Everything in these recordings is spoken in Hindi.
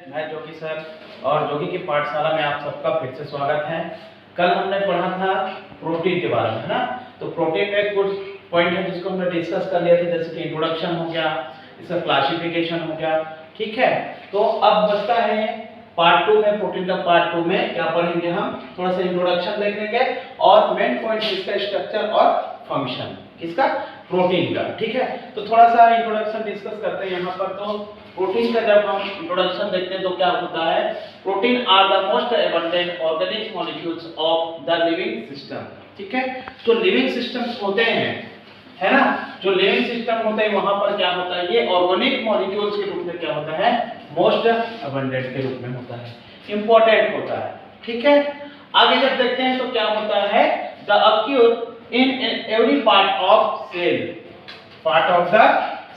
मैं जोगी सर और जोगी की पाठशाला में आप सबका फिर से स्वागत है। कल हमने पढ़ा था प्रोटीन के बारे में, है ना। तो प्रोटीन में कुछ पॉइंट है जिसको हमने डिस्कस कर लिया था, जैसे कि इंट्रोडक्शन हो गया, इसका क्लासिफिकेशन हो गया, ठीक है। तो अब बचता है पार्ट 2 में, प्रोटीन का पार्ट 2 में क्या पढ़ेंगे हम, थोड़ा सा इंट्रोडक्शन देख लेंगे और मेन पॉइंट इसका स्ट्रक्चर और फंक्शन, किसका, प्रोटीन का, ठीक है। तो थोड़ा सा इंट्रोडक्शन डिस्कस करते हैं यहाँ पर। तो प्रोटीन का जब हम इंट्रोडक्शन देखते हैं तो क्या होता है, protein are the most abundant organic molecules of the living system, ठीक है। तो लिविंग सिस्टम्स होते हैं, है ना, जो लिविंग सिस्टम होते हैं वहां पर क्या होता है, ये ऑर्गेनिक मॉलिक्यूल्स के रूप में क्या होता है, मोस्ट अबंडेंट के रूप में होता है, इंपॉर्टेंट होता है, ठीक है। आगे जब देखते हैं तो क्या होता है, the occur in every part of cell, part of the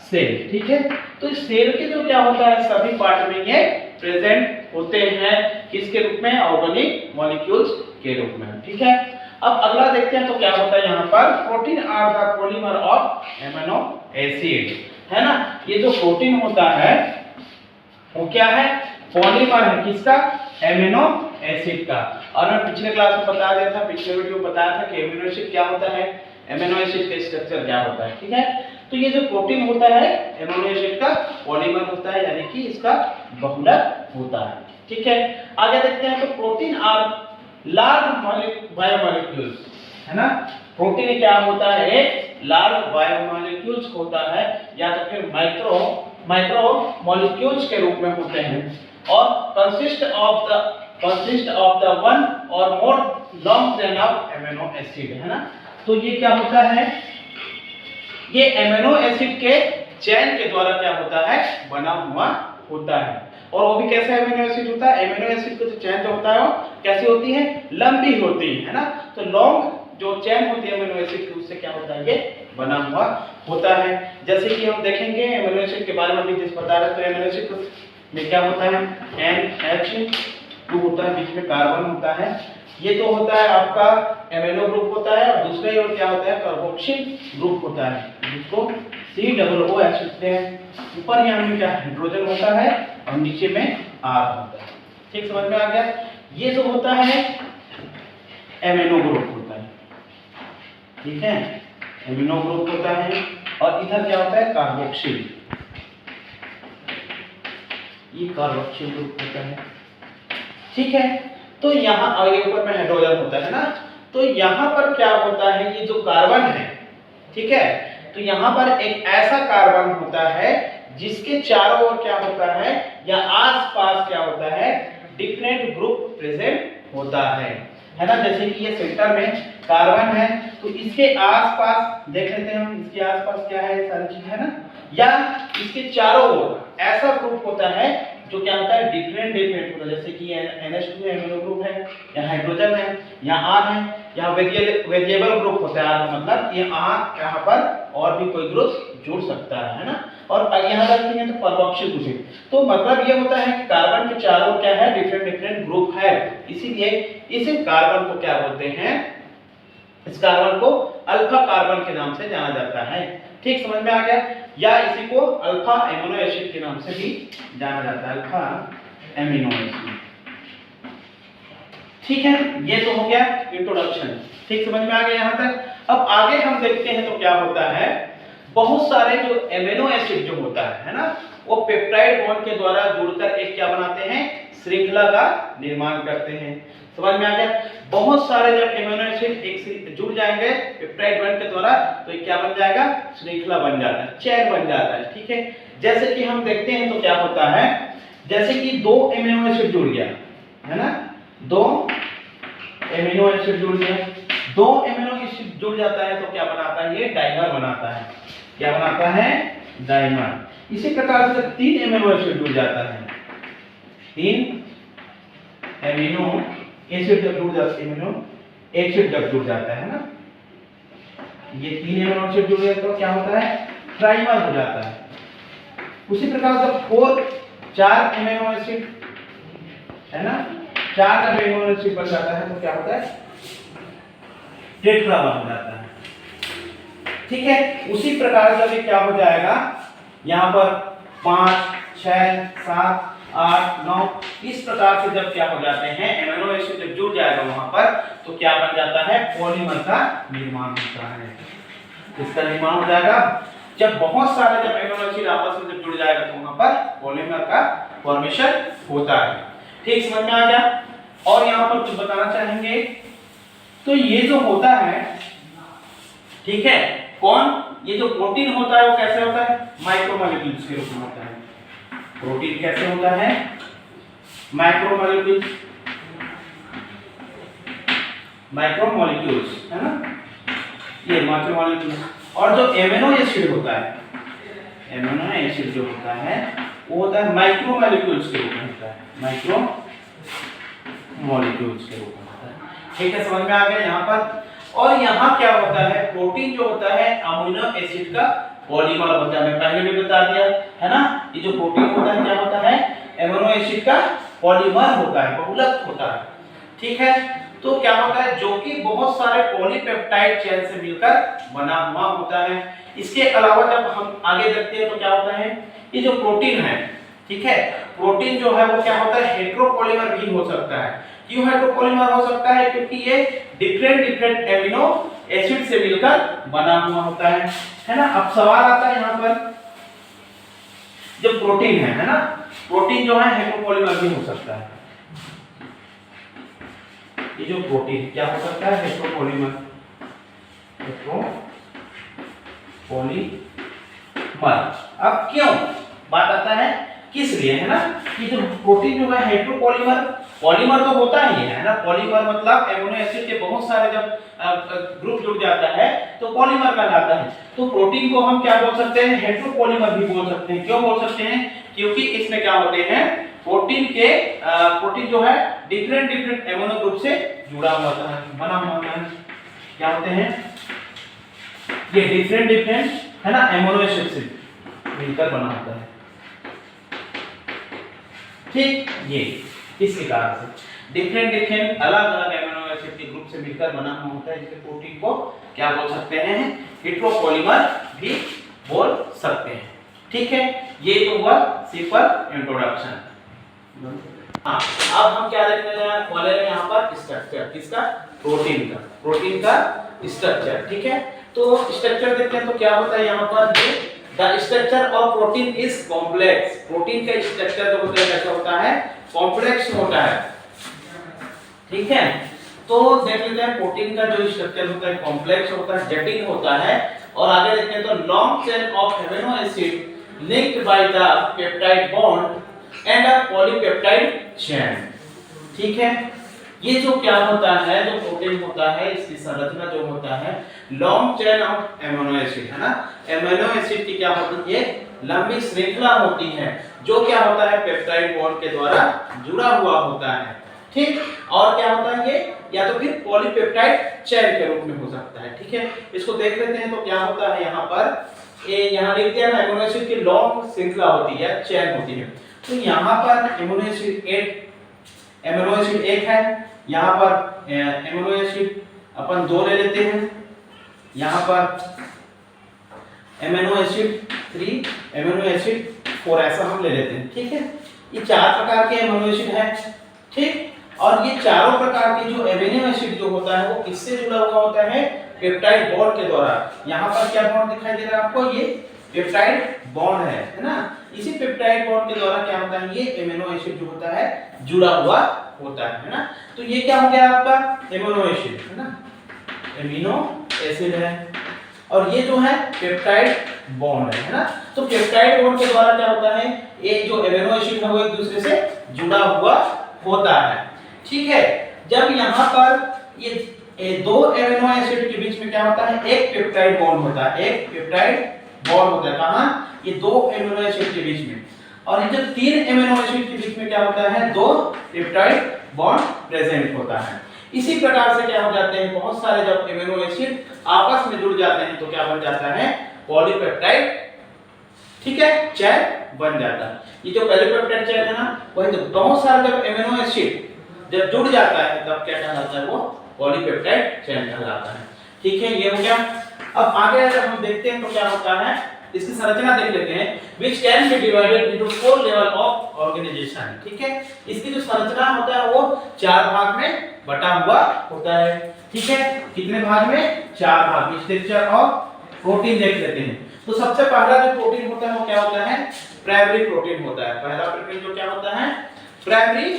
cell, ठीक है। तो इस सेल के जो क्या होता है, सभी पार्ट में ये प्रेजेंट होते हैं, किसके रूप में, ऑर्गेनिक मॉलिक्यूल्स के रूप में, ठीक है। अब अगला देखते हैं तो क्या होता है यहाँ पर, protein are the polymer of amino acid, है ना। ये जो प्रोटीन होता है वो क्या है, पॉलीमर है, किसका, एमिनो एसिड का। और मैं पिछले क्लास में बता दिया था, पिछले वीडियो में बताया था कि एमिनो एसिड क्या होता है, एमिनो एसिड का स्ट्रक्चर क्या होता है, ठीक है। तो ये जो प्रोटीन होता है एमिनो एसिड का पॉलीमर होता है, यानी कि इसका बहुलक होता है, ठीक है। आगे देखते हैं तो प्रोटीन आर लार्ज बायोमॉलिक्यूल्स, है ना। प्रोटीन क्या होता है, एक लार्ज बायोमॉलिक्यूल्स होता है, या तो फिर माइक्रो मॉलिक्यूल्स के रूप में होते हैं, और कंसिस्ट ऑफ द वन और more long chain of amino acid, है ना। तो ये क्या होता है, ये एमिनो एसिड के चेन के द्वारा क्या होता है, बना हुआ होता है। और वो भी कैसा एमिनो एसिड होता है, एमिनो एसिड का जो चेन जो होता है वो कैसी होती है, लंबी होती है ना। तो लॉन्ग जो चेन होती है एमिनो एसिड की, उससे क्या होता है, ये बना हुआ होता है। जैसे कि हम देखेंगे एमिनो एसिड के बारे में भी जिस बता रहे, तो एमिनो एसिड में क्या होता है, NH2 होता है, बीच में कार्बन होता है, ये तो होता है आपका एमिनो ग्रुप होता है, और दूसरे ओर क्या होता है, कार्बोक्सिल ग्रुप होता है, जिसको COOH लिखते हैं। ऊपर यहाँ में क्या हाइड्रोजन होता है और नीचे में R होता है, ठीक, समझ में आ गया। ये जो होता है एमिनो ग्रुप होता है, ठीक है, एमिनो ग्रुप होता है। और इधर क्या होता है, कार्बोक्सिल, ये कार्बोक्सिल ग्रुप होता है, ठीक है। तो यहाँ आगे ऊपर में हाइड्रोजन होता है ना। तो यहाँ पर क्या होता है, ये जो कार्बन है, ठीक है, तो यहाँ पर एक ऐसा कार्बन होता है जिसके चारों ओर क्या होता है, या आसपास क्या होता है, डिफरेंट ग्रुप प्रेजेंट होता है ना। जैसे कि ये सेंटर में कार्बन है, तो इसके आसपास देख लेते हैं हम, इसके आसपास क्या है, सारी चीज है ना, या इसके चारों ओर ऐसा ग्रुप होता है जो क्या होता है, डिफरेंट होता है। जैसे कि NH2 एमिनो ग्रुप है, या हाइड्रोजन है, या R है, या वेरिएबल ग्रुप होता है, R मतलब ये यहाँ पर और भी कोई ग्रुप जुड़ सकता है ना। और यहाँ रखेंगे तो कार्बोक्सिल ग्रुप, तो मतलब ये होता है कि कार्बन के चारों क्या है, डिफरेंट ग्रुप है, इसीलिए इस कार्बन को क्या बोलते हैं, इस कार्बन को अल्फा कार्बन के नाम से जाना जाता है, ठीक, समझ में आ गया। या इसी को अल्फा एमिनो एसिड के नाम से भी जाना जाता है, अल्फा एमिनो एसिड, ठीक है। ये तो हो गया इंट्रोडक्शन, ठीक, समझ में आ गया यहाँ तक। अब आगे हम देखते हैं तो क्या होता है, बहुत सारे जो एमिनो एसिड जो होता है ना, वो पेप्टाइड बॉन्ड के द्वारा जुड़कर एक क्या बनाते हैं, श्रृंखला का निर्माण करते हैं, समझ में आ गया। बहुत सारे जब एमिनो एसिड एक से जुड़ जाएंगे पेप्टाइड बॉन्ड के द्वारा, तो ये क्या बन जाएगा, श्रृंखला बन जाता है, चेन बन जाता है, ठीक है। जैसे कि हम देखते हैं तो क्या होता है, जैसे कि दो एमिनो एसिड जुड़ गया, है ना, दो एमिनो एसिड जुड़ गया, दो एमिनो एसिड जुड़ जाता है तो क्या बनाता है, ये डाइमर बनाता है, क्या बनाता है, डाइमर। इसी प्रकार से तीन एमिनो एसिड जुड़ जाता है, तीन एमिनो एसिड जब जुड़ जाता है, एमिनो एसिड जब जुड़ जाता है ना, ये तीन एमिनो एसिड जुड़ गए तो क्या होता है, ट्राइमर हो जाता है। उसी प्रकार से चार एमिनो एसिड, है ना, चार एमिनो एसिड बन जाता है तो क्या होता है, टेट्रा बन जाता है, ठीक है। उसी प्रकार से क्या हो जाएगा, यहाँ पर 5, 6, 7 8 9 इस प्रकार से जब क्या हो जाते हैं एमिनो एसिड जब जुड़ जाएगा वहां पर तो क्या बन जाता है पॉलीमर का निर्माण होता है। किसका निर्माण हो जाएगा जब बहुत सारे जब एमिनो एसिड आपस में जब जुड़ जाएगा तो वहां पर पॉलीमर का फॉर्मेशन होता है। ठीक समझ में आ गया। और यहाँ पर कुछ बताना चाहेंगे तो ये जो होता है ठीक है कौन ये जो प्रोटीन होता है वो कैसे होता है माइक्रोमोलेक्यूल्स के रूप में होता है। प्रोटीन कैसे होता है माइक्रोमोलेक्यूल्स है ना ये माइक्रोमोलेक्यूल्स। और जो एमिनो एसिड होता है एमिनो एसिड जो होता है वो होता है माइक्रोमोलेक्यूल्स के रूप में होता है माइक्रो मॉलिक्यूल्स के रूप में होता है। ठीक है समझ में आ गया यहाँ पर। और यहाँ क्या होता है प्रोटीन जो होता है अमीनो एसिड का पॉलीमर होता है। मैं पहले भी बता दिया है ना ये जो प्रोटीन होता है क्या होता है अमीनो एसिड का पॉलीमर होता है बहुलक होता है। ठीक है तो क्या होता है जो कि बहुत सारे पॉलीपेप्टाइड चेन से मिलकर बना हुआ होता है। इसके अलावा जब हम आगे देखते हैं तो क्या होता है ये जो प्रोटीन है ठीक है प्रोटीन जो है वो क्या होता है हेटेरोपॉलीमर भी हो सकता है। क्यों हेटेरोपॉलीमर हो सकता है क्योंकि ये डिफरेंट एमिनो एसिड से मिलकर बना हुआ होता है ना। अब सवाल आता है यहाँ पर जब प्रोटीन है ना प्रोटीन जो है हेटेरोपॉलीमर भी हो सकता है। ये जो प्रोटीन क्या हो सकता है हेटेरोपॉलीमर अब क्यों बात आता है किस लिए है ना कि जो प्रोटीन जो है हेटेरोपॉलीमर पॉलीमर तो होता ही है ना। पॉलीमर मतलब एमिनो एसिड के बहुत सारे जब ग्रुप जुड़ जाता है तो पॉलीमर कहलाता है। तो प्रोटीन को हम क्या बोल सकते हैं हेटेरोपॉलीमर भी बोल सकते हैं। क्यों बोल सकते हैं क्योंकि इसमें क्या होते हैं प्रोटीन जो है डिफरेंट एमिनो ग्रुप से जुड़ा हुआ होता है बना हुआ होता है। क्या होते हैं ये डिफरेंट है ना एमिनो एसिड से मिलकर बना होता है। ठीक ये इस प्रकार से डिफरेंट अलग एमिनो एसिड के ग्रुप से मिलकर बना हुआ होता है जिसे प्रोटीन को क्या बोल सकते हैं हेटेरोपॉलीमर भी बोल सकते हैं। ठीक है ये तो हुआ सिंपल इंट्रोडक्शन। हाँ अब हम क्या देखने वाले हैं यहाँ पर स्ट्रक्चर किसका प्रोटीन का स्ट्रक्चर। ठीक है तो स्ट्रक्चर देखते हैं तो क्या होता है यहाँ पर The structure of protein is complex। Protein का स्ट्रक्चर जो होता है कैसा होता है कॉम्प्लेक्स होता है। ठीक है तो देख लेते हैं प्रोटीन का जो स्ट्रक्चर होता है कॉम्प्लेक्स होता है जटिल होता है। और आगे देखते हैं तो long chain of amino acid linked by the peptide bond and a polypeptide chain. ठीक है ये जो क्या होता है जो प्रोटीन होता है इसकी संरचना जो होता है long chain of amino acid है ना। एमिनो एसिड की क्या होती है लंबी श्रृंखला होती है जो क्या होता है पेप्टाइड बॉन्ड के द्वारा जुड़ा हुआ होता है। ठीक और क्या होता है ये या तो फिर पॉलीपेप्टाइड चेन के रूप में हो सकता है। ठीक है इसको देख लेते हैं तो क्या होता है यहाँ पर ये यहाँ लिखते हैं ना एमिनो एसिड की लॉन्ग श्रृंखला होती है चेन होती है। तो यहाँ पर एमिनो एसिड एक है यहाँ पर एमिनो एसिड अपन 2 ले लेते हैं यहाँ पर एमिनो एसिड 3 एमिनो एसिड 4 ऐसा हम ले लेते हैं। ठीक है ये 4 प्रकार के एमिनो एसिड है। ठीक और ये चारों प्रकार के जो एमिनो एसिड जो होता है वो किससे जुड़ा हुआ होता है पेप्टाइड बॉन्ड के द्वारा। यहाँ पर क्या बॉन्ड दिखाई दे रहा है आपको ये पेप्टाइड बॉन्ड है ना। इसी पेप्टाइड बॉन्ड के द्वारा क्या होता है ये एमिनो एसिड जो होता है जुड़ा हुआ होता है ना। तो ये क्या हो गया आपका एमिनो एसिड है ना एमिनो एसिड है और ये जो है पेप्टाइड बॉन्ड है ना। तो पेप्टाइड बॉन्ड के द्वारा क्या होता है ये जो एमिनो एसिड है वो एक दूसरे से जुड़ा हुआ होता है। ठीक है जब यहाँ पर ये 2 एमिनो एसिड के बीच में क्या होता है एक पेप्टाइड बॉन्ड होता है कहाँ ये 2 एमिनो एसिड के बीच में। और जब 3 एमिनो एसिड के बीच में क्या होता है 2 पेप्टाइड बॉन्ड प्रेजेंट होता है। इसी प्रकार से क्या हो जाते हैं बहुत सारे जब एमिनो एसिड आपस में जुड़ जाते हैं तो क्या बन जाता है पॉलीपेप्टाइड ठीक है चेन बन जाता है। ये जो पॉलीपेप्टाइड चेन है ना वही तो बहुत सारे जब एमिनो एसिड जब जुड़ जाता है तब क्या कहलाता है वो पॉलीपेप्टाइड चेन कहलाता है। ठीक है ये हो गया। अब आगे अगर हम देखते हैं तो क्या होता है इसकी संरचना देख लेते हैं, which can be divided into 4 level of organization। ठीक है, इसकी जो संरचना होता है वो 4 भाग में बटा हुआ होता है। ठीक है, कितने भाग में? 4 भाग। स्ट्रक्चर ऑफ प्रोटीन देख लेते हैं। तो सबसे पहला जो प्रोटीन होता है वो क्या होता है? प्राइमरी प्रोटीन होता है। पहला प्रोटीन जो क्या होता है? प्राइमरी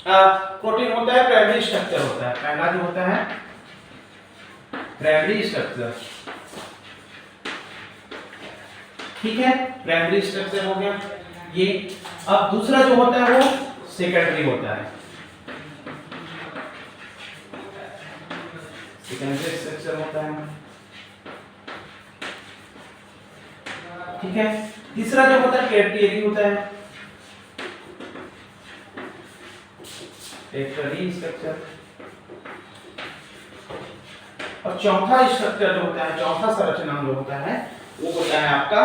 प्रोटीन होता है, प्राइमरी स्ट्रक्चर होता है। पहला जो होता है प्राइमरी स्ट्रक्चर। ठीक है, प्राइमरी स्ट्रक्चर हो गया ये। अब दूसरा जो होता है वो सेकेंडरी होता है। सेकेंडरी स्ट्रक्चर होता है। ठीक है, तीसरा जो होता है टर्टियरी होता है, टर्टियरी स्ट्रक्चर। और चौथा स्ट्रक्चर जो होता है, चौथा संरचना जो होता है वो होता है आपका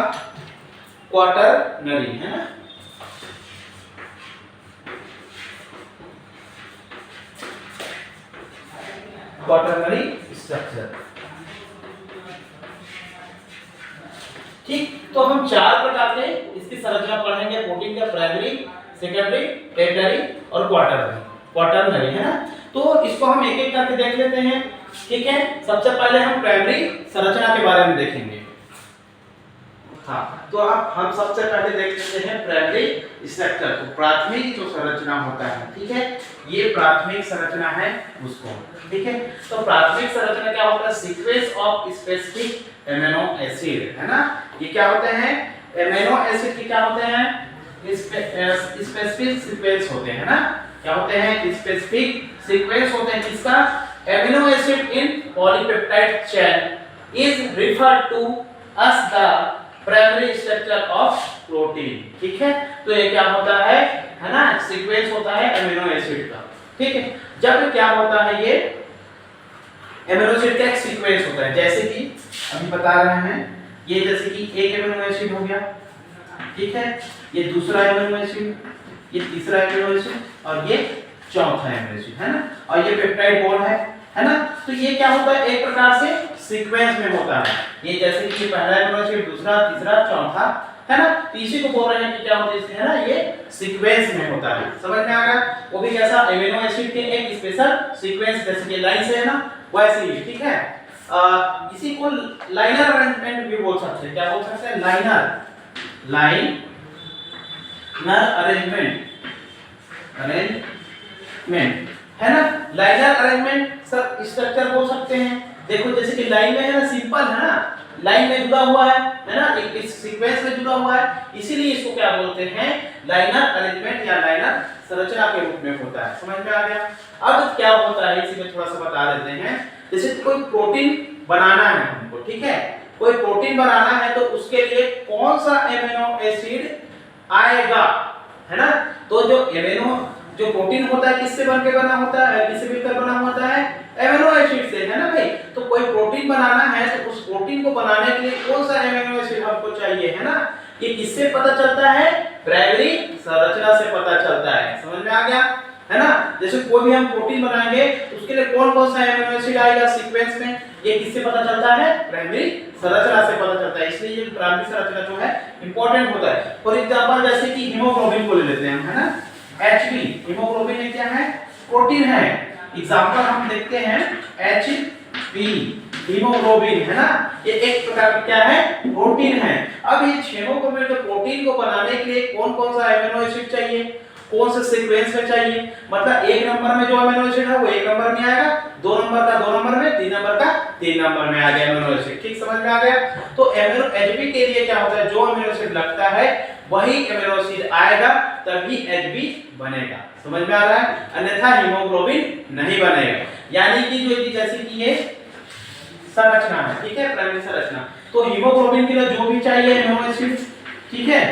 क्वार्टरनरी, है ना। Quaternary structure. ठीक, तो हम 4 प्रकार के इसकी संरचना पढ़ेंगे प्रोटीन का, प्राइमरी, सेकेंडरी, टर्टियरी और क्वार्टरनरी, है ना। तो इसको हम एक एक करके देख लेते हैं। ठीक है, सबसे पहले हम प्राइमरी संरचना के बारे में देखेंगे। हाँ, तो अब हम सबसे पहले देख लेते हैं प्राइमरी स्ट्रक्चर को, प्राथमिक जो संरचना होता है। ठीक है, ये प्राथमिक संरचना है उसको। ठीक है, तो प्राथमिक संरचना क्या होता है? Sequence of specific amino acid, है ना। ये क्या होते हैं? एमिनो एसिड के क्या होते हैं? स्पेसिफिक सीक्वेंस होते हैं ना। क्या होते हैं? स्पेसिफिक सीक्वेंस होते हैं। किसका? Amino acid in polypeptide chain is referred to as the primary structure of protein. ठीक है, तो ये क्या होता है ना, सीक्वेंस होता है एमिनो एसिड का। ठीक है, जब क्या होता है ये एमिनो एसिड का एक सीक्वेंस होता है, जैसे कि अभी बता रहे हैं, ये जैसे कि एक एमिनो एसिड हो गया। ठीक है, ये दूसरा एमिनो एसिड, ये तीसरा एमिनो एसिड और ये चौथा एमिनो एसिड, है ना। और ये पेप्टाइड बॉन्ड है ना। तो ये क्या होता है? एक प्रकार से सीक्वेंस में होता है। ये जैसे कि पहला एमिनो एसिड, दूसरा, तीसरा, चौथा, है ना। तो इसी को बोल रहे हैं कि क्या होता है इसमें, है ना, ये सीक्वेंस में होता है। समझ में आ गया? वो भी कैसा? एमिनो एसिड के एक स्पेशल सीक्वेंस, जैसे कि लाइन से है ना, वैसे ही। ठीक है, इसी को लाइनर अरेंजमेंट भी बोल सकते हैं। क्या बोल सकते हैं? लाइनर अरेंजमेंट, है ना। लाइनर अरेंजमेंट सब स्ट्रक्चर बोल सकते हैं। देखो जैसे कि लाइन में है ना, सिंपल है ना, लाइन में जुड़ा हुआ है ना, एक सीक्वेंस में जुड़ा हुआ है, इसीलिए इसको क्या बोलते हैं? लाइनर अरेंजमेंट या लाइनर संरचना के रूप में होता है। समझ में आ गया? अब क्या होता है इसी में थोड़ा सा बता देते हैं। जैसे कोई प्रोटीन बनाना है हमको, ठीक है, कोई प्रोटीन बनाना है तो उसके लिए कौन सा एमिनो एसिड आएगा, है ना। तो जो प्रोटीन होता है किससे बनके बना होता है? किससे मिलकर बना होता है? एमिनो एसिड से, है ना भाई। तो कोई प्रोटीन बनाना है तो उस प्रोटीन को बनाने के लिए कौन सा एमिनो एसिड हमको चाहिए, है ना। ये किससे पता चलता है? प्राइमरी संरचना से पता चलता है। समझ में आ गया, है ना। जैसे कोई भी हम प्रोटीन बनाएंगे तो उसके लिए कौन कौन सा एमिनो एसिड आएगा सीक्वेंस में, ये किससे पता चलता है? प्राइमरी संरचना से पता चलता है। इसलिए ये प्राइमरी संरचना जो है इंपॉर्टेंट होता है। फॉर एग्जांपल जैसे कि हीमोग्लोबिन को ले लेते हैं, है ना। Hb, हीमोग्लोबिन ये क्या है? प्रोटीन है। एग्जांपल हम देखते हैं Hb, हीमोग्लोबिन, है ना। ये एक प्रकार का क्या है? प्रोटीन है। अब ये हीमोग्लोबिन के प्रोटीन को बनाने के लिए कौन कौन सा एमिनो एसिड चाहिए, कौन से सीक्वेंस में चाहिए? मतलब एक नंबर में जो एमिनो एसिड है वो एक नंबर में आएगा, दो नंबर का दो नंबर में, तीन नंबर का तीन नंबर में आ गया एमिनो एसिड। ठीक समझ में आ गया? तो एमिनो Hb के लिए क्या होता है? जो एमिनो एसिड लगता है वही एमिनो एसिड आएगा, तभी Hb बनेगा। समझ में आ रहा है? अन्यथा हीमोग्लोबिन नहीं बनेगा। यानी कि जो जैसे कि ये संरचना है, ठीक है, प्राइमरी संरचना, तो हीमोग्लोबिन के लिए जो भी चाहिए एमिनो एसिड, ठीक है,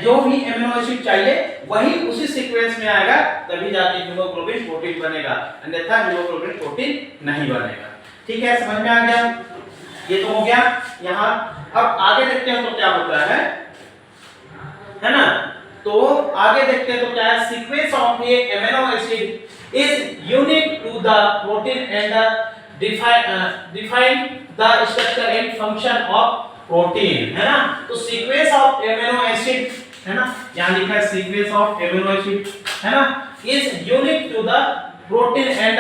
जो भी एमिनो एसिड चाहिए वही उसी सीक्वेंस में आएगा, तभी जाके हीमोग्लोबिन प्रोटीन बनेगा, अन्यथा हीमोग्लोबिन प्रोटीन नहीं बनेगा। ठीक है, समझ में आ गया? ये तो हो गया यहाँ। अब आगे देखते हैं तो क्या होता है ना। तो आगे देखते हैं तो क्या है? Sequence of a amino acid is unique to the protein and define the structure and function of protein, है ना। तो सीक्वेंस ऑफ एमिनो एसिड, है ना, यहाँ लिखा है सीक्वेंस ऑफ एमिनो एसिड, है ना, is unique to the protein and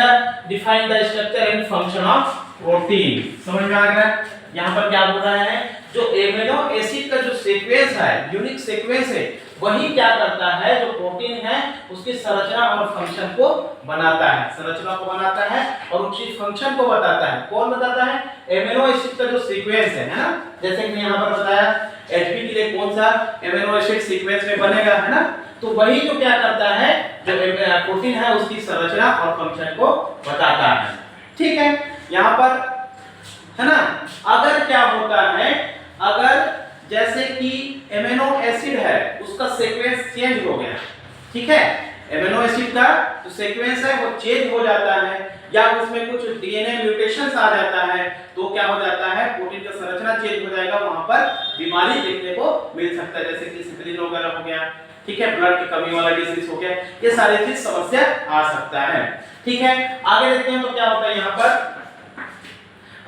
define the structure and function of protein. समझ में आ गया? यहाँ पर क्या बोल रहा है, जो एमिनो एसिड का जो सीक्वेंस है, यूनिक सीक्वेंस है, वही क्या करता है, जो प्रोटीन है उसकी संरचना और फंक्शन को बनाता है, संरचना को बनाता है और उसकी फंक्शन को बताता है। कौन बताता है? एमिनो एसिड का जो सीक्वेंस है ना, जैसे कि यहाँ पर बताया एचपी के लिए कौन सा एमिनो एसिड सीक्वेंस में बनेगा, है ना, तो वही जो क्या करता है, जो प्रोटीन है उसकी संरचना और फंक्शन को बताता है। ठीक है, यहाँ पर है ना। अगर क्या होता है, अगर जैसे कि एमिनो एसिड है उसका सीक्वेंस चेंज हो गया, ठीक है, एमिनो एसिड का जो सीक्वेंस है वो चेंज हो जाता है या उसमें कुछ डीएनए म्यूटेशंस आ जाता है, तो क्या हो जाता है, प्रोटीन का संरचना चेंज हो जाएगा, वहां पर बीमारी देखने को मिल सकता है, जैसे कि सिफिलिस वगैरह हो गया, ठीक है, ब्लड की कमी वाला डिसीज हो गया, ये सारी चीज समस्या आ सकता है। ठीक है, आगे देखते हैं तो क्या होता है यहाँ पर,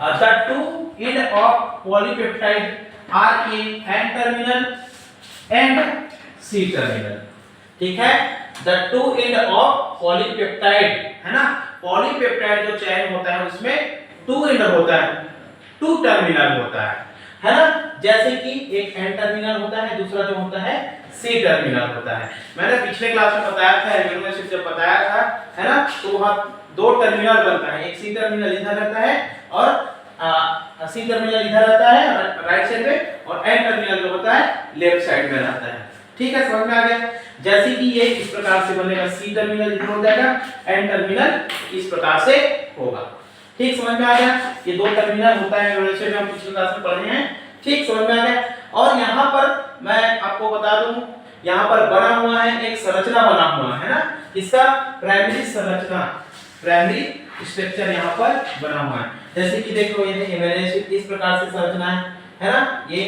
the two end of polypeptide are in N terminal and C terminal। ठीक है, the two end of polypeptide, है ना, पॉलीपेप्टाइड जो चेन होता है उसमें टू एंड होता है, टू टर्मिनल होता है ना, जैसे कि एक एन टर्मिनल होता है, दूसरा जो होता है सी टर्मिनल होता है। मैंने पिछले क्लास में बताया था, एमिनो एसिड जब बताया था, है ना, तो वहां दो टर्मिनल बनता है, एक सी टर्मिनल इधर रहता है और सी टर्मिनल इधर रहता है राइट साइड में, और एन टर्मिनल जो होता है लेफ्ट साइड में रहता है। ठीक है, समझ में आ गया? जैसे कि ये इस प्रकार से बनेगा, सी टर्मिनल इधर हो जाएगा, एन टर्मिनल इस प्रकार से होगा। ठीक, समझ में आ गया? ये दो टर्मिनल होता है, वैसे भी हम पिछले क्लास में पढ़े हैं। ठीक, समझ में आ गया? और यहाँ पर मैं आपको बता दूं, यहाँ पर बना हुआ है एक संरचना बना हुआ है ना, इसका प्राइमरी संरचना, प्राइमरी स्ट्रक्चर यहाँ पर बना हुआ है। जैसे कि देखो ये एमिनो एसिड इस प्रकार से संरचना है ना, ये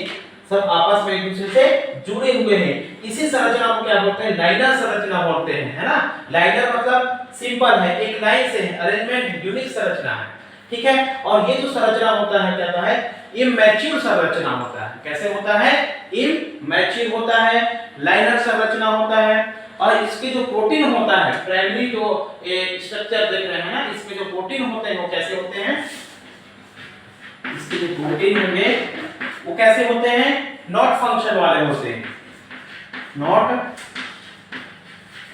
सब आपस में एक दूसरे से जुड़े हुए हैं। इसी संरचना को क्या बोलते हैं, लाइनर संरचना बोलते हैं, है ना। लाइनर मतलब सिंपल है, एक लाइन से है, अरेंजमेंट यूनिक संरचना है। ठीक है, और ये जो संरचना होता है क्या होता है, इमैच्योर संरचना होता है। कैसे होता है? इमैच्योर होता है, लाइनर संरचना होता है, और इसके जो प्रोटीन होता है, प्राइमरी जो स्ट्रक्चर देख रहे हैं ना, इसमें जो प्रोटीन होते हैं वो कैसे होते हैं, इसके जो प्रोटीन होंगे वो कैसे होते हैं, नॉट फंक्शन वाले होते हैं, नॉट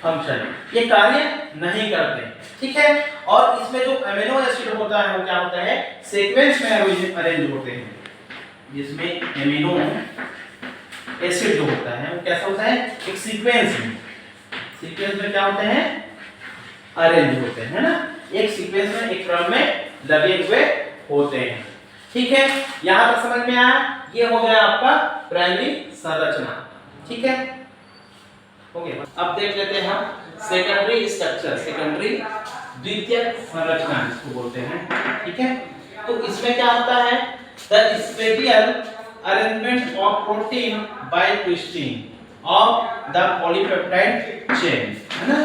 फंक्शन, ये कार्य नहीं करते। ठीक है, और इसमें जो अमीनो एसिड होता है वो क्या होता है, सीक्वेंस में अरेंज होते हैं, जिसमें अमीनो एसिड जो होता है वो कैसा होता है, एक सीक्वेंस में, सीक्वेंस में क्या होते हैं, अरेंज होते हैं, है ना, एक सीक्वेंस में एक क्रम में लगे हुए होते हैं। ठीक है, यहां तक समझ में आया? ये हो गया आपका प्राइमरी संरचना। ठीक है, हो गया। अब देख लेते हैं हम सेकेंडरी स्ट्रक्चर, सेकेंडरी द्वितीयक संरचना इसको बोलते हैं। ठीक है, तो इसमें क्या होता है, the spatial arrangement of protein bye twisting of the polypeptide chain, है ना।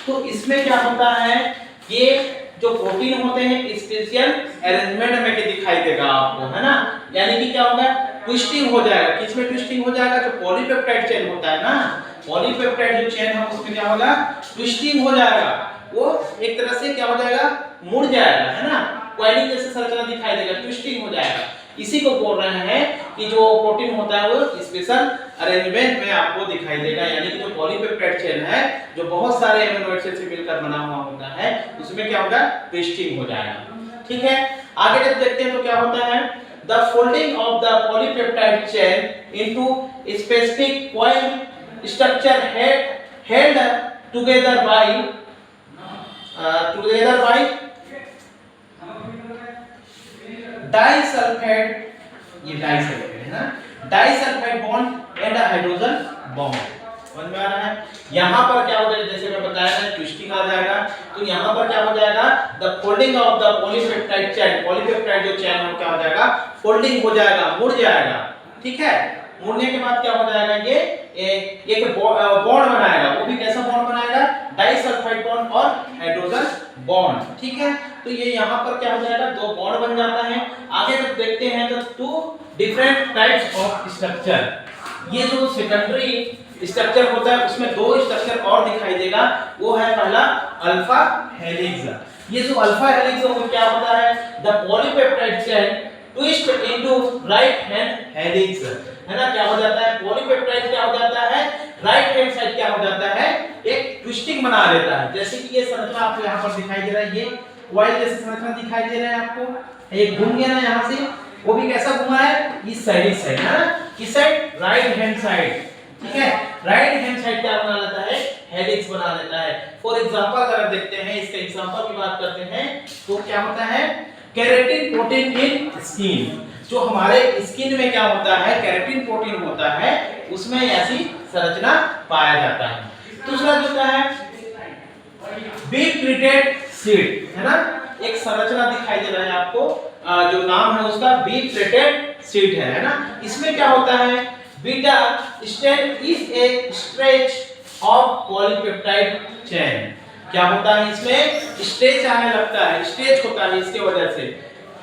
तो इसमें क्या होता है, ये जो प्रोटीन होते हैं स्पेशल अरेंजमेंट में के दिखाई देगा आपको, है ना, यानी कि क्या होगा, ट्विस्टिंग हो जाएगा। किसमें ट्विस्टिंग हो जाएगा, जो पॉलीपेप्टाइड चेन होता है ना, पॉलीपेप्टाइड जो चेन है उसमें क्या होगा, ट्विस्टिंग हो जाएगा, वो एक तरह से क्या हो जाएगा, मुड़ जाएगा, है ना, कॉइलिंग जैसे संरचना दिखाई देगा, ट्विस्टिंग हो जाएगा। इसी को बोल रहे हैं कि जो प्रोटीन होता है वो स्पेशल अरेंजमेंट में आपको दिखाई देगा, यानी कि जो पॉलीपेप्टाइड चेन है जो बहुत सारे एमिनो एसिड से मिलकर बना हुआ होता है, उसमें क्या होगा, ट्विस्टिंग हो जाएगा। ठीक है, आगे जब देखते हैं तो क्या होता है, the folding of the polypeptide chain into specific point structure held together by disulphide, ये डाइसल्फाइड है ना, disulphide bond and hydrogen bond. समझ में आ रहा है? यहाँ पर क्या हो जाएगा, जैसे मैं बताया था ट्विस्टिंग आ जाएगा, तो यहाँ पर क्या हो जाएगा, the folding of the polypeptide chain, polypeptide जो चेन है क्या हो जाएगा, फोल्डिंग हो जाएगा, मुड़ जाएगा। ठीक है, मुड़ने के बाद क्या हो जाएगा, ये एक बॉन्ड बनाएगा, वो भी कैसा बॉन्ड बनाएगा, डाइसल्फाइड बॉन्ड और हाइड्रोजन बॉन्ड। ठीक है, तो ये यहाँ पर क्या हो जाएगा, दो बॉन्ड बन जाता है। आगे जब देखते हैं तो two different types of structure. ये जो सेकेंडरी स्ट्रक्चर होता है उसमें दो स्ट्रक्चर और दिखाई देगा, वो है पहला अल्फा हेलिक्स। ये जो अल्फा हेलिक्स है वो क्या होता है, the polypeptide chain twist into right hand helix, है ना। क्या हो जाता है, पॉलीपेप्टाइड क्या हो जाता है, राइट हैंड साइड क्या हो जाता है, एक ट्विस्टिंग बना लेता है। जैसे कि ये संरचना आपको यहाँ पर दिखाई दे रहा है, ये कॉइल जैसी संरचना दिखाई दे रहा है आपको, ये घूम गया ना यहाँ से, वो भी कैसा घुमा है, इस साइड है ना, किस साइड, राइट हैंड साइड, ठीक है। राइट हैंड साइड क्या बना लेता है, हेलिक्स बना लेता है। फॉर एग्जांपल अगर देखते हैं, इसका एग्जांपल की बात करते हैं तो क्या होता है, केराटिन प्रोटीन इन स्किन। जो हमारे स्किन में क्या होता है, केराटिन प्रोटीन होता है, उसमें ऐसी संरचना पाया जाता है। दूसरा जो है बीट प्लेटेड शीट, है ना, एक संरचना दिखाई दे रहा है आपको, जो नाम है उसका बीट प्लेटेड शीट है ना। इसमें क्या होता है, beta strand is a stretch of polypeptide chain. क्या होता है, इसमें स्ट्रेच आने लगता है, स्ट्रेच होता है इसके वजह से,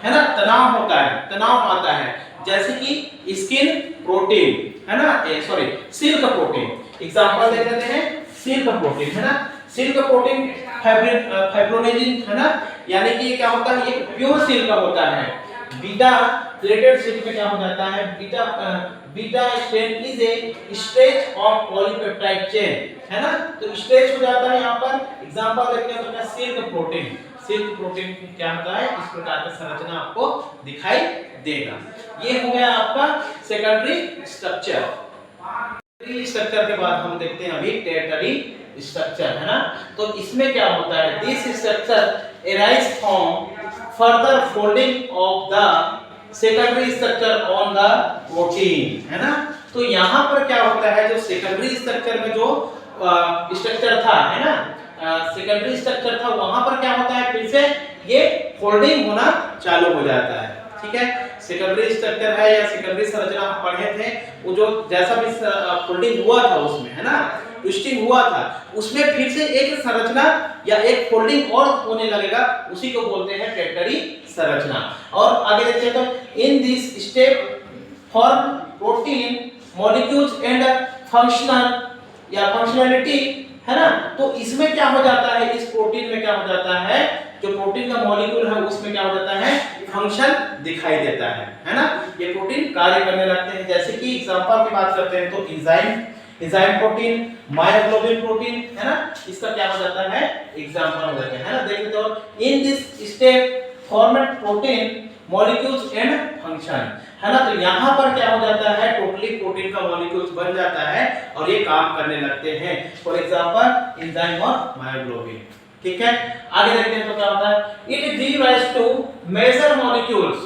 है ना, तनाव होता है, तनाव आता है, जैसे कि स्किन प्रोटीन, है ना, सॉरी सिल्क प्रोटीन। एग्जांपल देख लेते हैं, सिल्क प्रोटीन, है ना, सिल्क प्रोटीन फाइब्रोनेजिन, है ना, यानी कि ये क्या होता है, ये प्योर सिल्क का होता है। बीटा प्लेटेड शीट में क्या हो जाता है, beta strand is a stretch of polypeptide chain, है ना, तो स्ट्रेच हो जाता है यहाँ पर। एग्जांपल देखते हैं तो क्या, सिल्क प्रोटीन, सिल्क प्रोटीन क्या होता है, इस प्रकार का संरचना आपको दिखाई देगा। ये हो गया आपका सेकेंडरी स्ट्रक्चर। सेकेंडरी स्ट्रक्चर के बाद हम देखते हैं अभी टर्शियरी स्ट्रक्चर, है ना। तो इसमें क्या होता है, this structure arise from further folding of the secondary structure on the protein, है ना। तो यहाँ पर क्या होता है, जो सेकेंडरी स्ट्रक्चर में जो स्ट्रक्चर था, है ना, सेकेंडरी स्ट्रक्चर था, वहां पर क्या होता है, फिर से ये फोल्डिंग होना चालू हो जाता है, ठीक है। सेकेंडरी स्ट्रक्चर है या सेकेंडरी संरचना हम पढ़े थे, वो जो जैसा भी फोल्डिंग हुआ था उसमें, है ना, ट्विस्टिंग हुआ था, उसमें फिर से एक संरचना या एक फोल्डिंग और होने लगेगा, उसी को बोलते हैं टर्शियरी संरचना। और आगे देखते हैं तो in this step form protein molecules and functional या फंक्शनैलिटी, है ना। तो इसमें क्या हो जाता है, इस प्रोटीन में क्या हो जाता है, जो प्रोटीन का मॉलिक्यूल है उसमें क्या हो जाता है, फंक्शन दिखाई देता है ना। ये प्रोटीन कार्य करने लगते हैं। जैसे कि एग्जांपल की बात करते हैं तो एंजाइम प्रोटीन, मायोग्लोबिन प्रोटीन, है ना, इसका क्या हो जाता है, एग्जांपल हो जाता है ना। देखते तो in this step format protein molecules and function, है ना। तो यहाँ पर क्या हो जाता है, टोटली प्रोटीन का मॉलिक्यूल्स बन जाता है और ये काम करने लगते हैं। फॉर एग्जांपल एंजाइम और मायोग्लोबिन, ठीक है। आगे देखते हैं तो क्या होता है, it give rise to major molecules,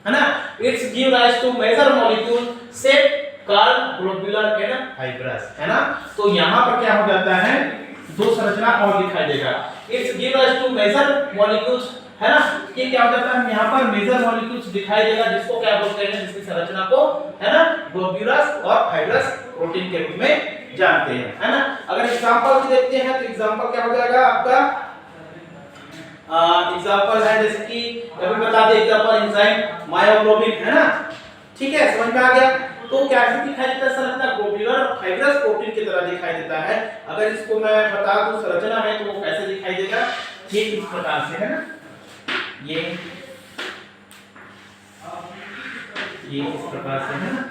है ना, it's give rise to major molecule shape called globular and fibrous, है ना। तो यहाँ पर क्या हो जाता है, दो संरचना और दिखाई देगा, it's give rise to major molecules, है ना। ये क्या हो जाता है, यहाँ पर मेजर मॉलिक्यूल्स दिखाई देगा, जिसको क्या बोलते हैं, जिसकी संरचना को, है ना, ग्लोब्यूलस और फाइब्रस प्रोटीन के रूप में जानते हैं, है ना। अगर एग्जांपल भी देखते हैं तो एग्जांपल क्या हो जाएगा आपका, एग्जांपल है जैसे कि अभी बता दें, एग्जांपल एंजाइम मायोग्लोबिन, है ना, ठीक है, समझ में आ गया। तो कैसे दिखाई देता है संरचना, ग्लोब्यूलर और फाइब्रस प्रोटीन की तरह दिखाई देता है। अगर इसको मैं बता दूं संरचना है तो वो कैसे दिखाई देगा, ठीक इस प्रकार से, है ना, ये इस प्रकार से, है ना,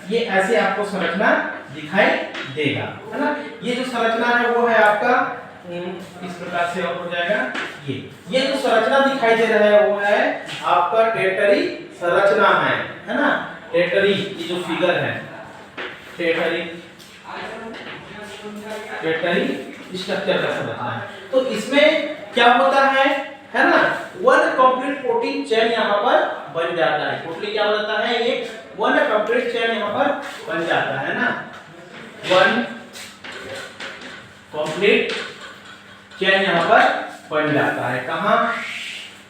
ये ऐसे आपको संरचना दिखाई देगा, है ना। ये जो संरचना है वो है आपका इस प्रकार से और हो जाएगा। ये जो संरचना दिखाई दे रहा है वो है आपका टर्शियरी संरचना है ना। टर्शियरी, ये जो फिगर है टर्शियरी स्ट्रक्चर का संरचना है। तो इसमें क्या होता है ना, वन कंप्लीट प्रोटीन चेन यहाँ पर बन जाता है। टोटली क्या हो जाता है, एक वन कंप्लीट चेन यहाँ पर बन जाता है ना, वन कंप्लीट चेन यहाँ पर बन जाता है। कहाँ,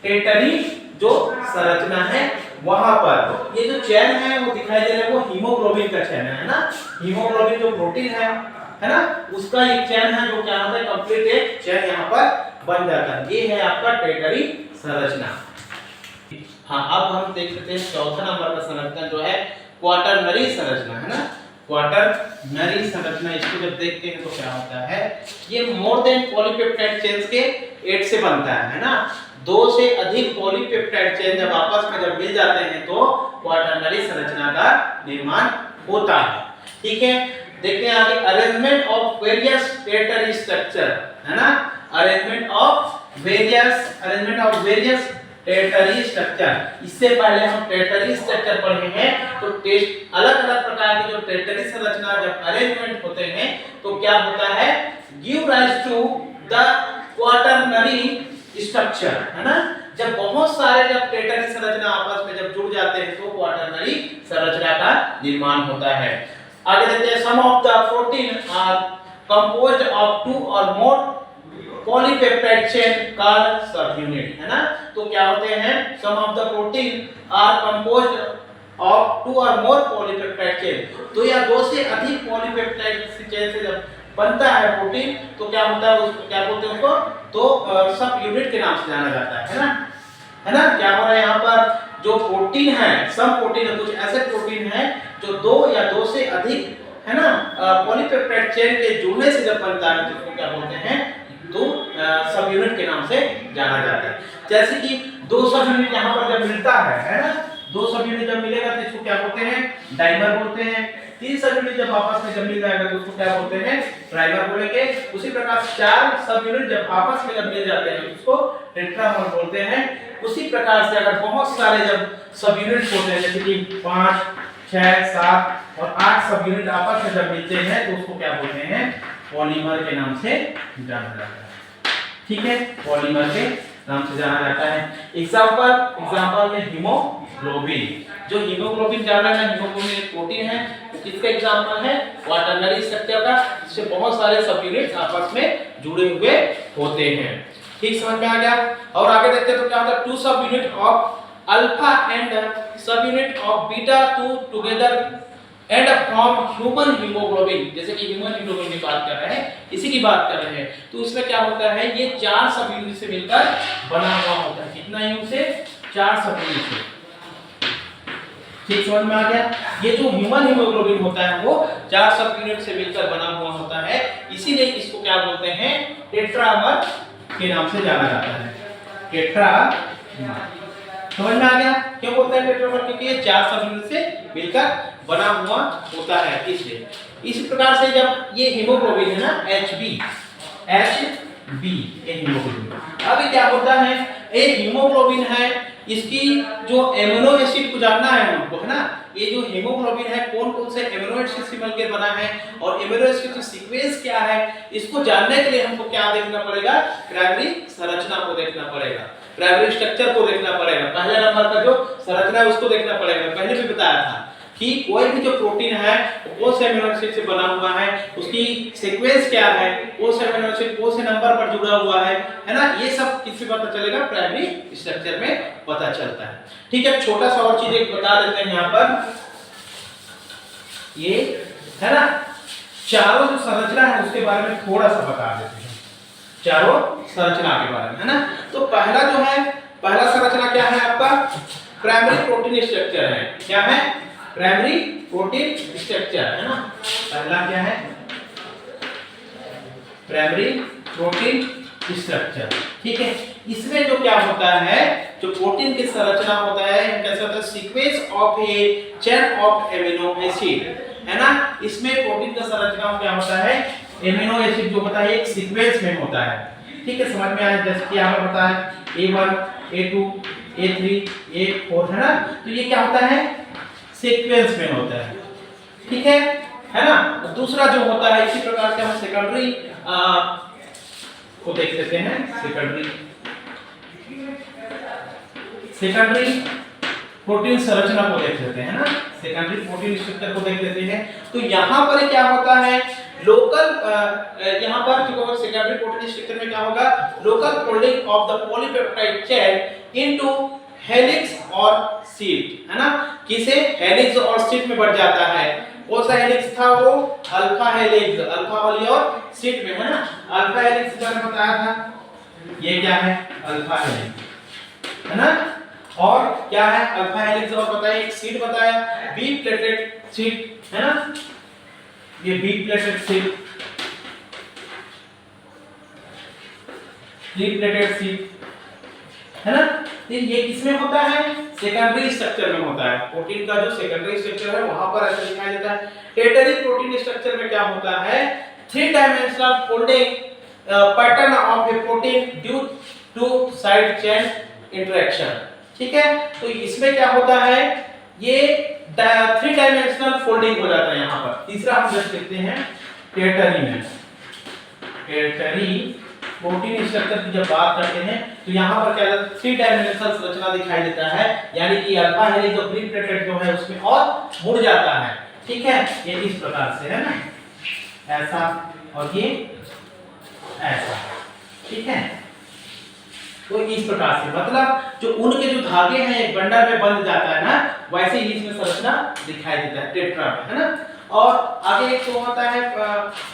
टर्शियरी जो संरचना है वहां पर। ये जो चेन है वो दिखाई दे रहा है, वो हीमोग्लोबिन का चेन है ना। हीमोग्लोबिन जो प्रोटीन है ना, उसका एक चेन है जो क्या होता है, कंप्लीट एक चेन यहाँ पर बन जाता है। ये है आपका टर्शियरी संरचना। हाँ, अब हम देख सकते हैं चौथा नंबर का संरचना जो है क्वाटरनरी संरचना, है ना। क्वाटरनरी संरचना, इसको जब देखते हैं तो क्या होता है, ये मोर देन पॉलीपेप्टाइड चेन्स के एड से बनता है ना। दो से अधिक पॉलीपेप्टाइड चेन जब आपस में जब मिल जाते हैं तो क्वाटरनरी संरचना का निर्माण होता है। ठीक है, देखते हैं आगे, arrangement of various territory structure, है ना। Arrangement of various territory structure. इससे पहले हम टेरिटरी स्ट्रक्चर पढ़े हैं, तो टेस्ट अलग अलग प्रकार की जो टेरिटरी संरचना जब अरेंजमेंट होते हैं तो क्या होता है, give rise to the quaternary structure, है ना। जब बहुत सारे जब टेरिटरी संरचना आपस में जब जुड़ जाते हैं तो क्वाटरनरी संरचना का निर्माण होता है। आगे देखते हैं, some of the protein are composed of 2 और more polypeptide chain called sub unit, है ना। तो क्या होते हैं, some of the protein are composed of 2 और मोर पॉलीपेप्टाइड चेन, तो या 2 से अधिक पॉलीपेप्टाइड चेन से जब बनता है प्रोटीन तो क्या होता है, उसको क्या बोलते हैं, उसको तो सब यूनिट के नाम से जाना जाता है ना, है ना। क्या हो रहा है यहाँ पर, जो प्रोटीन है, सब प्रोटीन है, कुछ ऐसे प्रोटीन है जो 2 या 2 से अधिक, है ना, पॉलीपेप्टाइड चेन के जुड़ने से जब बनता है तो उसको क्या बोलते हैं, तो सब यूनिट के नाम से जाना जाता है। जैसे कि 2 सब यूनिट यहाँ पर जब मिलता है ना, 2 सब यूनिट जब मिलेगा तो इसको क्या बोलते हैं, डाइमर बोलते हैं। 3 सब यूनिट जब आपस में जब मिल जाएगा तो उसको क्या बोलते हैं, ट्राइमर बोलेंगे। उसी प्रकार 4 सब यूनिट जब आपस में जब मिल जाते हैं तो उसको टेट्रामर बोलते हैं। उसी प्रकार से अगर बहुत सारे जब सब यूनिट होते हैं, जैसे कि 5, 6, 7 और 8 सब यूनिट आपस में जब मिलते हैं तो उसको क्या बोलते हैं, पॉलीमर के नाम से जाना जाता है। ठीक है, पॉलीमर के नाम से जाना जाता है। एग्जांपल में हीमोग्लोबिन, जो हीमोग्लोबिन जान रहे हैं, हीमोग्लोबिन एक प्रोटीन है, किसका एग्जांपल है, क्वाटरनरी स्ट्रक्चर का, जिससे बहुत सारे सब यूनिट्स आपस में जुड़े हुए होते हैं। ठीक, समझ में आ गया। और आगे देखते हैं तो क्या होता है, 2 सब यूनिट ऑफ अल्फा एंड सब unit of beta together and from human haemoglobin. जैसे कि ह्यूमन हीमोग्लोबिन की बात कर रहे हैं, इसी की बात कर रहे हैं, तो इसमें क्या होता है, ये 4 सब यूनिट से मिलकर बना हुआ होता है। कितना यूनिट से, 4 सब यूनिट से। ठीक, समझ में आ गया। ये जो ह्यूमन हीमोग्लोबिन होता है वो 4 सब यूनिट से मिलकर बना हुआ होता है, इसीलिए इसको क्या बोलते हैं, टेट्रामर के नाम से जाना जाता है, टेट्रामर। समझ में आ गया, क्यों बोलते हैं टेट्रामर, क्योंकि ये 4 सब यूनिट से मिलकर बना हुआ होता है, इसलिए। इस प्रकार से जब ये हीमोग्लोबिन है ना, HB ये हीमोग्लोबिन, अभी क्या होता है, एक हीमोग्लोबिन है, इसकी जो एमिनो एसिड को जानना है हमको, है ना। ये जो हीमोग्लोबिन है कौन कौन से एमिनो एसिड से मिलकर बना है और एमिनो एसिड का सीक्वेंस क्या है, इसको जानने के लिए हमको क्या देखना पड़ेगा, प्राइमरी संरचना को देखना पड़ेगा, प्राइमरी स्ट्रक्चर को देखना पड़ेगा। पहले नंबर का जो संरचना है उसको देखना पड़ेगा। पहले भी बताया था कि कोई भी जो प्रोटीन है वो कौन से एमिनो एसिड से बना हुआ है, उसकी सीक्वेंस क्या है, कौन से एमिनो एसिड कौन से नंबर पर जुड़ा हुआ है ना, ये सब किससे पता चलेगा, प्राइमरी स्ट्रक्चर में पता चलता है। ठीक है, छोटा सा और चीज एक बता देते हैं यहाँ पर, ये है ना, चारों जो संरचना है उसके बारे में थोड़ा सा बता देते हैं, चारों संरचना के बारे में, है ना। तो पहला जो है, पहला संरचना क्या है आपका, प्राइमरी प्रोटीन स्ट्रक्चर है। क्या है, प्राइमरी प्रोटीन स्ट्रक्चर, है ना। पहला क्या है, प्राइमरी प्रोटीन स्ट्रक्चर। ठीक है, इसमें जो क्या होता है, जो प्रोटीन की संरचना होता है, कैसे होता है, sequence of A chain of amino acid, है ना। इसमें प्रोटीन का संरचना क्या होता है, एमिनो एसिड जो होता है एक सीक्वेंस में होता है। ठीक है, समझ में आया। जैसे कि यहाँ पर होता है A1 A2 A3 A4, है ना। तो ये क्या होता है, सीक्वेंस में होता है। ठीक है ना। दूसरा जो होता है, इसी प्रकार से हम सेकेंडरी को देख लेते हैं, सेकेंडरी प्रोटीन संरचना को देख लेते हैं ना, सेकेंडरी प्रोटीन स्ट्रक्चर को देख लेते हैं। तो यहाँ पर क्या होता है, लोकल यहाँ पर जो सेकेंडरी प्रोटीन स्ट्रक्चर में क्या होगा, local folding of the polypeptide chain into helix और शीट, है ना। किसे, हेलिक्स और शीट में बढ़ जाता है। कौन सा हेलिक्स था वो, अल्फा हेलिक्स, अल्फा वाली और शीट में, है ना। अल्फा हेलिक्स जो मैंने बताया था, ये क्या है, अल्फा हेलिक्स, है ना। और क्या है अल्फा हेलिक्स, और बताइए एक सीट बताया, बी प्लेटेड सीट है ना, ये b pleated sheet, three pleated sheet है ना। फिर ये किसमें होता है, सेकेंडरी स्ट्रक्चर में होता है। प्रोटीन का जो सेकेंडरी स्ट्रक्चर है वहां पर ऐसा दिखाई देता है। टेटरी प्रोटीन स्ट्रक्चर में क्या होता है, three dimensional folding pattern of a protein due to side chain interaction. ठीक है, तो इसमें क्या होता है, ये थ्री डायमेंशनल फोल्डिंग हो जाता है यहाँ पर। तीसरा हम जस्ट देखते हैं टेटरी में, टेटरी प्रोटीन स्ट्रक्चर की जब बात करते हैं तो यहाँ पर क्या थ्री डायमेंशनल संरचना दिखाई देता है, यानी कि अल्फा हेलिक्स जो प्री प्लेटेड जो है उसमें और मुड़ जाता है। ठीक है, ये इस प्रकार से है ना, ऐसा और ये ऐसा। ठीक है, तो इस प्रकार से मतलब जो उनके जो धागे हैं एक बंडल में बंध जाता है ना, वैसे ही इसमें संरचना दिखाई देता है टेट्रा में, है ना। और आगे एक तो होता है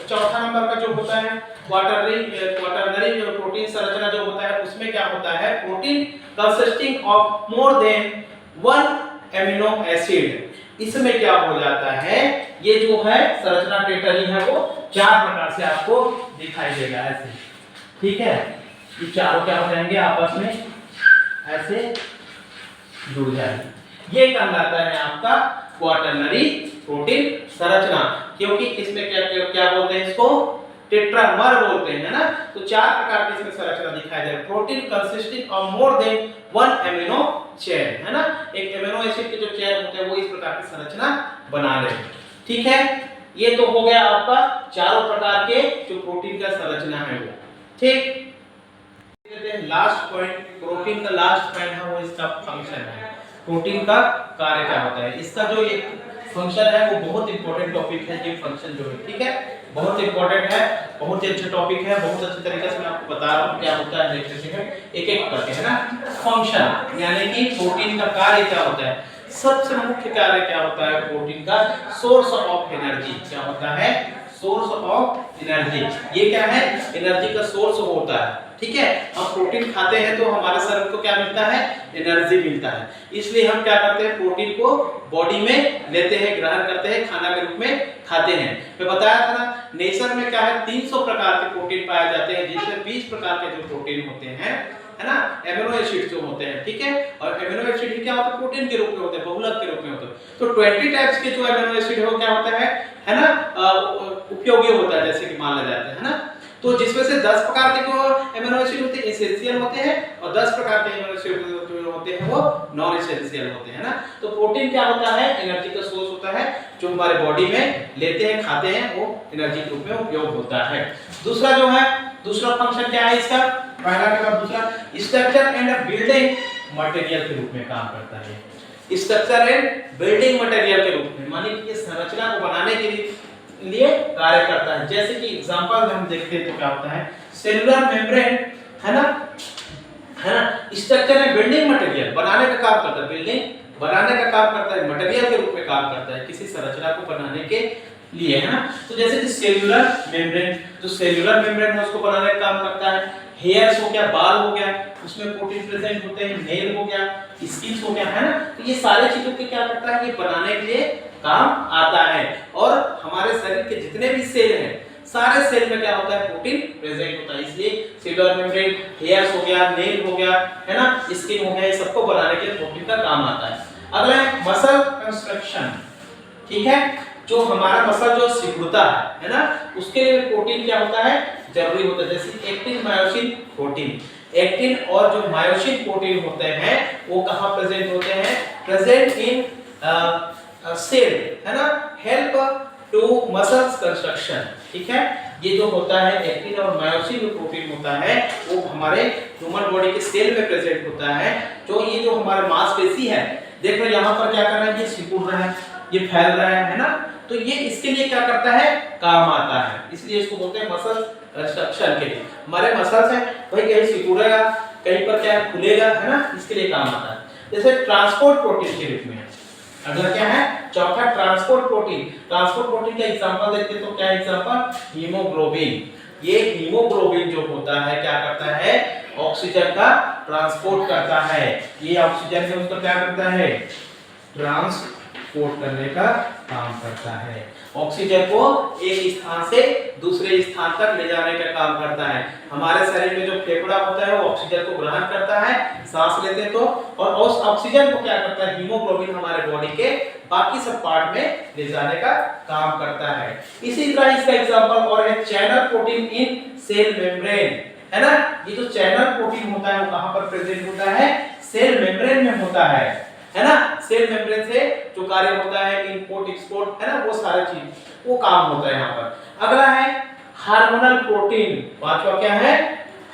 चौथा नंबर का जो होता है क्वाटरनरी जो प्रोटीन संरचना जो होता है, उसमें क्या होता है, protein consisting of more than one amino acid. इसमें क्या हो जाता है, ये जो है संरचना टेटरी है वो चार प्रकार से आपको दिखाई देगा ऐसे। ठीक है, ये चारों क्या हो जाएंगे आपस में ऐसे जुड़ जाएंगे। ये कहलाता है आपका क्वाटरनरी प्रोटीन संरचना, क्योंकि इसमें क्या क्या, क्या बोलते हैं इसको, टेट्रामर बोलते हैं ना। तो चार प्रकार की इसमें संरचना दिखाई दे रही है। Protein consisting of more than one amino chain, है ना, एक एमिनो एसिड के जो चेन होते हैं वो इस प्रकार की संरचना बना रहे हैं। ठीक है, ये तो हो गया आपका चारों प्रकार के जो प्रोटीन का संरचना है वो। ठीक, लास्ट पॉइंट, प्रोटीन का लास्ट पॉइंट है वो इसका फंक्शन है। प्रोटीन का कार्य क्या होता है, इसका जो एक फंक्शन है वो बहुत इंपॉर्टेंट टॉपिक है। ये फंक्शन जो है, ठीक है, बहुत इंपॉर्टेंट है, बहुत ही अच्छा टॉपिक है, बहुत अच्छे तरीके से मैं आपको बता रहा हूँ क्या होता है। एक एक करके, है ना। फंक्शन यानी कि प्रोटीन का कार्य क्या होता है, सबसे मुख्य कार्य क्या होता है प्रोटीन का, सोर्स ऑफ एनर्जी। क्या होता है, सोर्स ऑफ एनर्जी। ये क्या है, एनर्जी का सोर्स होता है। ठीक है, हम प्रोटीन खाते हैं तो हमारे शरीर को क्या मिलता है, एनर्जी मिलता है। इसलिए हम क्या करते हैं, प्रोटीन को बॉडी में लेते हैं, ग्रहण करते हैं, खाना के रूप में खाते हैं। मैं बताया था ना, नेचर में क्या है 300 प्रकार के प्रोटीन पाए जाते हैं, जिसमें 20 प्रकार के जो प्रोटीन होते हैं, है ना, एमिनो एसिड जो होते हैं। ठीक है, और एमिनो एसिड क्या होता है, प्रोटीन के रूप में होते हैं, बहुलक के रूप में होते हैं। तो 20 टाइप्स के जो एमिनो एसिड है वो क्या होता है ना, उपयोगी होता है, जैसे कि माना जाता है ना। तो जिसमें से 10 प्रकार के जो एमिनो एसिड होते हैं एसेंशियल होते हैं, और 10 प्रकार के एमिनो एसिड जो होते हैं वो नॉन एसेंशियल होते हैं ना। तो प्रोटीन क्या होता है, एनर्जी का सोर्स होता है, जो हमारे बॉडी में लेते हैं, खाते हैं, वो एनर्जी के रूप में उपयोग होता है। दूसरा जो है, दूसरा फंक्शन क्या है इसका, पहला के बाद दूसरा, स्ट्रक्चर एंड बिल्डिंग मटेरियल के रूप में काम करता है। स्ट्रक्चर एंड बिल्डिंग मटेरियल के रूप में, माने कि संरचना को बनाने के लिए कार्य करता है। जैसे कि एग्जांपल हम देखते हैं तो क्या होता है, सेलुलर मेम्ब्रेन, है ना, स्ट्रक्चर एंड बिल्डिंग मटेरियल बनाने का काम करता है, बिल्डिंग बनाने का काम करता है, मटेरियल के रूप में काम करता है किसी संरचना को बनाने के लिए, है ना। तो जैसे कि सेलुलर मेम्ब्रेन, जो सेलुलर मेम्ब्रेन है उसको बनाने का काम करता है। हेयर्स हो गया, बाल हो गया, उसमें प्रोटीन प्रेजेंट होते हैं, नेल हो गया, स्किन हो गया, है ना। तो ये सारे चीजों के क्या करता है, ये बनाने के लिए काम आता है। और हमारे शरीर के जितने भी सेल हैं, सारे सेल में क्या होता है, प्रोटीन प्रेजेंट होता है। इसलिए सेलुलर मेम्ब्रेन, हेयर्स हो गया, नेल हो गया, है ना, स्किन हो गया, ये सबको बनाने के लिए प्रोटीन का काम आता है। अगला है मसल कंस्ट्रक्शन। ठीक है, जो हमारा मसल जो सिकुड़ता है ना, उसके लिए प्रोटीन क्या होता है, जरूरी होता है। जैसे एक्टिन मायोसिन प्रोटीन, एक्टिन और जो मायोसिन प्रोटीन होते हैं वो कहाँ प्रेजेंट होते हैं, प्रेजेंट इन सेल, है ना, हेल्प टू मसल्स कंस्ट्रक्शन। ठीक है, ये जो होता है एक्टिन और मायोसिन जो प्रोटीन होता है वो हमारे ह्यूमन बॉडी के सेल में प्रेजेंट होता है। जो ये जो हमारे मांसपेशी है, देख रहे यहाँ पर क्या कर रहा है, ये सिकुड़ रहा है, ये फैल रहा है ना। तो ये इसके लिए क्या करता है, काम आता है, इसलिए इसको बोलते हैं मसल कंस्ट्रक्शन के लिए। हमारे मसल्स हैं भाई, कहीं सिकुड़ेगा, कहीं पर क्या खुलेगा, है ना, इसके लिए काम आता है। जैसे ट्रांसपोर्ट प्रोटीन के रूप में अगला क्या है, चौथा ट्रांसपोर्ट प्रोटीन। ट्रांसपोर्ट प्रोटीन का एग्जांपल देखते हैं तो क्या एग्जांपल, हीमोग्लोबिन। ये हीमोग्लोबिन जो होता है क्या करता है, ऑक्सीजन का ट्रांसपोर्ट करता है। ये ऑक्सीजन है उसको क्या करता है, ट्रांसपोर्ट करने का काम करता है। ऑक्सीजन को एक स्थान से दूसरे स्थान तक ले जाने का काम करता है। हमारे शरीर में जो फेफड़ा होता है वो ऑक्सीजन को ग्रहण करता है सांस लेते तो, और उस ऑक्सीजन को क्या करता है, हीमोग्लोबिन हमारे बॉडी के बाकी सब पार्ट में ले जाने का काम करता है। इसी तरह इसका एग्जांपल और है channel protein in cell membrane, है ना। ये जो चैनल प्रोटीन होता है वो कहां पर प्रेजेंट होता है, सेल मेम्ब्रेन में होता है ना। सेल मेम्ब्रेन से जो कार्य होता है इनपुट एक्सपोर्ट, है ना, वो सारी चीज वो काम होता है यहाँ पर। अगला है हार्मोनल प्रोटीन। पांचवा क्या है,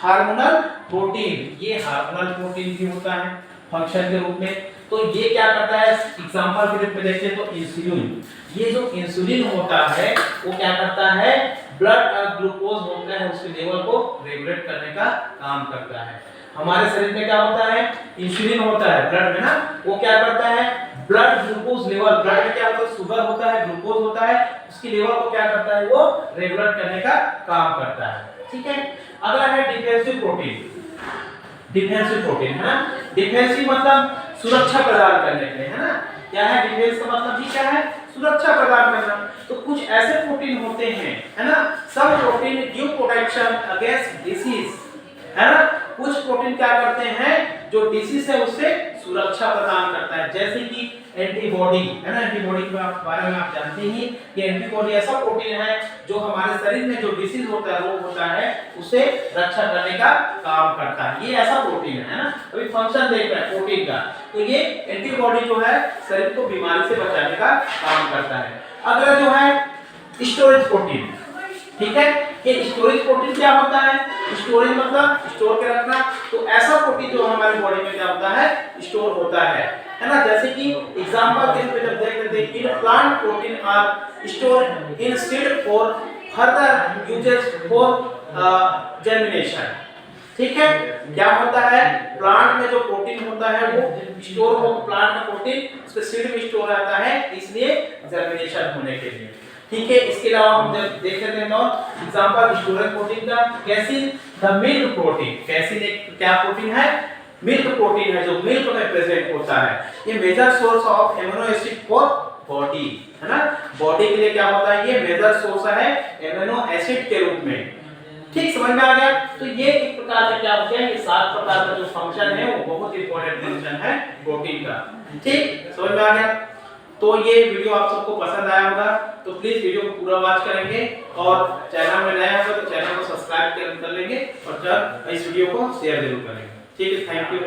हार्मोनल प्रोटीन। ये हार्मोनल प्रोटीन भी होता है फंक्शन के रूप में। तो ये क्या करता है, एग्जांपल के रूप में देखें तो इंसुलिन। ये जो इंसुलिन होता है वो क्या करता है, ब्लड ग्लूकोज होता है उसके लेवल को रेगुलेट करने का काम करता है। हमारे शरीर में क्या होता है, इंसुलिन होता है ब्लड में ना, वो क्या करता है, ब्लड ग्लूकोज लेवल, ब्लड में क्या होता है, शुगर होता है, ग्लूकोज होता है, उसकी लेवल को क्या करता है, वो रेगुलेट करने का काम करता है। ठीक है। अगला है डिफेंसिव प्रोटीन। डिफेंसिव प्रोटीन है ना, डिफेंसिव मतलब सुरक्षा प्रदान करने के लिए, है ना। क्या है डिफेंस का मतलब भी क्या है, सुरक्षा प्रदान करना। तो कुछ ऐसे प्रोटीन होते हैं, है ना, सब protein give protection against disease, है ना। कुछ प्रोटीन क्या करते हैं, जो डिसीज है उससे सुरक्षा प्रदान करता है, जैसे कि एंटीबॉडी, है ना। एंटीबॉडी के बारे में आप जानते ही कि एंटीबॉडी ऐसा प्रोटीन है जो हमारे शरीर में जो डिसीज होता है, रोग होता है, उसे रक्षा करने का काम करता है। ये ऐसा प्रोटीन है ना। अभी फंक्शन देख रहे हैं प्रोटीन का, तो ये एंटीबॉडी जो है शरीर को बीमारी से बचाने का काम करता है। अगला जो है स्टोरेज प्रोटीन, ठीक है। ये स्टोरेज प्रोटीन क्या होता है, स्टोरेज मतलब स्टोर के रखना। तो ऐसा प्रोटीन जो हमारी बॉडी में क्या होता है, स्टोर होता है ना। जैसे कि एग्जांपल के रूप में जब देख लेते हैं, in plant protein are stored in seed for further uses for germination. ठीक है। क्या होता है, प्लांट में जो प्रोटीन होता है वो स्टोर हो, प्लांट का प्रोटीन उसके सीड में स्टोर रहता है, इसलिए जर्मिनेशन होने के लिए। ठीक है। इसके अलावा हम जब देख लेते हैं तो एग्जांपल स्टोरेज प्रोटीन का, casein the milk protein. Casein एक क्या प्रोटीन है, मिल्क प्रोटीन है जो मिल्क में प्रेजेंट होता है। ये major source of amino acid for body, है ना। बॉडी के लिए क्या होता है, ये मेजर सोर्स है एमिनो एसिड के रूप में। ठीक, समझ में आ गया। तो ये एक प्रकार से क्या होता है, ये 7 प्रकार का जो फंक्शन है वो बहुत इंपॉर्टेंट फंक्शन है प्रोटीन का। ठीक, समझ में आ गया। तो ये वीडियो आप सबको पसंद आया होगा, तो प्लीज वीडियो को पूरा वॉच करेंगे, और चैनल में नया होगा तो चैनल को सब्सक्राइब कर लेंगे, और इस वीडियो को शेयर जरूर करेंगे। ठीक है, थैंक यू।